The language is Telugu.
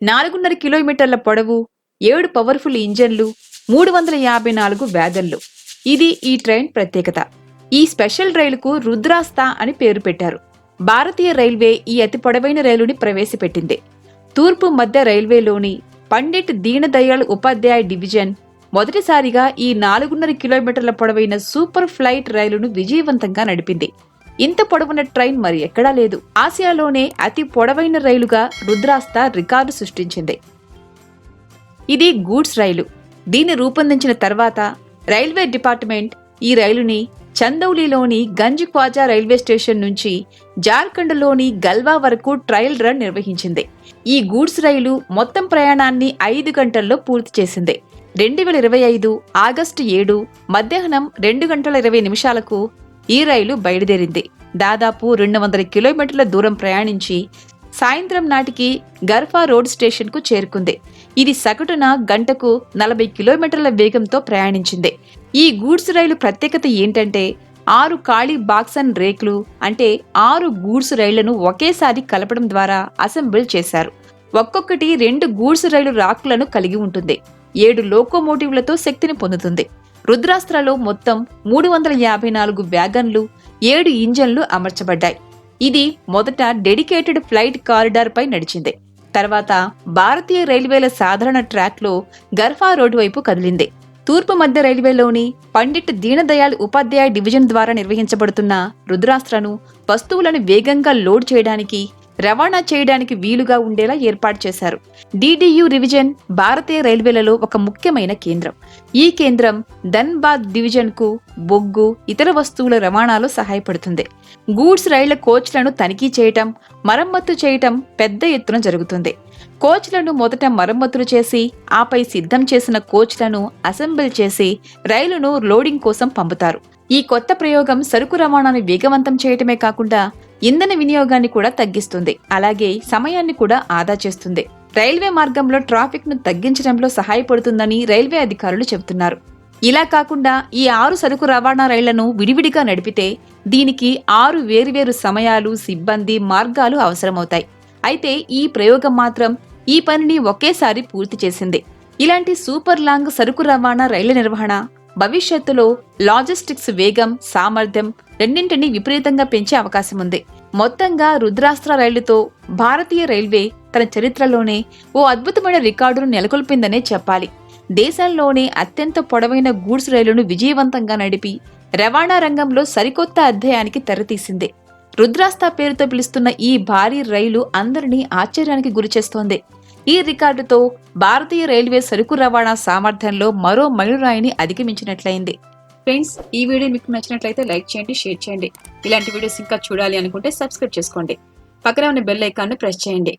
4.5 కిలోమీటర్ల పొడవు, 7 పవర్ఫుల్ ఇంజన్లు, 354 వ్యాగన్లు. ఇది ఈ ట్రైన్ ప్రత్యేకత. ఈ స్పెషల్ రైలుకు రుద్రాస్త అని పేరు పెట్టారు. భారతీయ రైల్వే ఈ అతి పొడవైన రైలుని ప్రవేశపెట్టింది. తూర్పు మధ్య రైల్వేలోని పండిట్ దీన్ దయాళ్ ఉపాధ్యాయ డివిజన్ మొదటిసారిగా ఈ 4.5 కిలోమీటర్ల పొడవైన సూపర్ ఫ్లైట్ రైలును విజయవంతంగా నడిపింది. ఇంత పొడవున ట్రైన్ మరి ఎక్కడా లేదు. ఆసియాలోనే అతి పొడవైన రైలుగా రుద్రాస్త రికార్డు సృష్టించింది. ఇది గూడ్స్ రైలు. దీన్ని రూపొందించిన తర్వాత రైల్వే డిపార్ట్మెంట్ ఈ రైలుని చందౌలీలోని గంజ్ ఖ్వాజా రైల్వే స్టేషన్ నుంచి జార్ఖండ్లోని గల్వా వరకు ట్రయల్ రన్ నిర్వహించింది. ఈ గూడ్స్ రైలు మొత్తం ప్రయాణాన్ని 5 గంటల్లో పూర్తి చేసింది. 2025 ఆగస్టు 7 మధ్యాహ్నం 2 గంటల 20 నిమిషాలకు ఈ రైలు బయలుదేరింది. దాదాపు 200 కిలోమీటర్ల దూరం ప్రయాణించి సాయంత్రం నాటికి గర్ఫా రోడ్ స్టేషన్కు చేరుకుంది. ఇది సగటున గంటకు 40 కిలోమీటర్ల వేగంతో ప్రయాణించింది. ఈ గూడ్స్ రైలు ప్రత్యేకత ఏంటంటే 6 ఖాళీ బాక్సన్ రేకులు, అంటే 6 గూడ్స్ రైళ్లను ఒకేసారి కలపడం ద్వారా అసెంబుల్ చేశారు. ఒక్కొక్కటి 2 గూడ్స్ రైలు రాకులను కలిగి ఉంటుంది. 7 లోకోమోటివ్లతో శక్తిని పొందుతుంది. రుద్రాస్త్రలో మొత్తం 354 వ్యాగన్లు, 7 ఇంజన్లు అమర్చబడ్డాయి. ఇది మొదట డెడికేటెడ్ ఫ్లైట్ కారిడార్ పై నడిచింది. తర్వాత భారతీయ రైల్వేల సాధారణ ట్రాక్లో గర్ఫా రోడ్డు వైపు కదిలింది. తూర్పు మధ్య రైల్వేలోని పండిట్ దీన్ దయాళ్ ఉపాధ్యాయ డివిజన్ ద్వారా నిర్వహించబడుతున్న రుద్రాస్త్రను వస్తువులను వేగంగా లోడ్ చేయడానికి, రవాణా చేయడానికి వీలుగా ఉండేలా ఏర్పాటు చేశారు. డిడియు డివిజన్ భారతీయ రైల్వేలలో ఒక ముఖ్యమైన కేంద్రం. ఈ కేంద్రం ధన్బాద్ డివిజన్ కు బొగ్గు, ఇతర వస్తువుల రవాణాలో సహాయపడుతుంది. గూడ్స్ రైళ్ల కోచ్లను తనిఖీ చేయటం, మరమ్మత్తు చేయటం పెద్ద ఎత్తున జరుగుతుంది. కోచ్లను మొదట మరమ్మతులు చేసి ఆపై సిద్ధం చేసిన కోచ్లను అసెంబుల్ చేసి రైలును లోడింగ్ కోసం పంపుతారు. ఈ కొత్త ప్రయోగం సరుకు రవాణాను వేగవంతం చేయటమే కాకుండా ఇంధన వినియోగాన్ని కూడా తగ్గిస్తుంది. అలాగే సమయాన్ని కూడా ఆదా చేస్తుంది. రైల్వే మార్గంలో ట్రాఫిక్ ను తగ్గించడంలో సహాయపడుతుందని రైల్వే అధికారులు చెబుతున్నారు. ఇలా కాకుండా ఈ 6 సరుకు రవాణా రైళ్లను విడివిడిగా నడిపితే దీనికి 6 వేర్వేరు సమయాలు, సిబ్బంది, మార్గాలు అవసరమవుతాయి. అయితే ఈ ప్రయోగం మాత్రం ఈ పనిని ఒకేసారి పూర్తి చేసింది. ఇలాంటి సూపర్ లాంగ్ సరుకు రవాణా రైళ్ల నిర్వహణ భవిష్యత్తులో లాజిస్టిక్స్ వేగం, సామర్థ్యం రెండింటినీ విపరీతంగా పెంచే అవకాశం ఉంది. మొత్తంగా రుద్రాస్త్ర రైలుతో భారతీయ రైల్వే తన చరిత్రలోనే ఓ అద్భుతమైన రికార్డును నెలకొల్పిందనే చెప్పాలి. దేశంలోనే అత్యంత పొడవైన గూడ్స్ రైలును విజయవంతంగా నడిపి రవాణా రంగంలో సరికొత్త అధ్యాయానికి తెరతీసింది. రుద్రాస్త పేరుతో పిలుస్తున్న ఈ భారీ రైలు అందరినీ ఆశ్చర్యానికి గురిచేస్తోంది. ఈ రికార్డుతో భారతీయ రైల్వే సరుకు రవాణా సామర్థ్యంలో మరో మైలురాయిని అధిగమించినట్లయింది. ఫ్రెండ్స్, ఈ వీడియో మీకు నచ్చినట్లయితే లైక్ చేయండి, షేర్ చేయండి. ఇలాంటి వీడియోస్ ఇంకా చూడాలి అనుకుంటే సబ్స్క్రైబ్ చేసుకోండి. పక్కనే ఉన్న బెల్ ఐకాన్ ను ప్రెస్ చేయండి.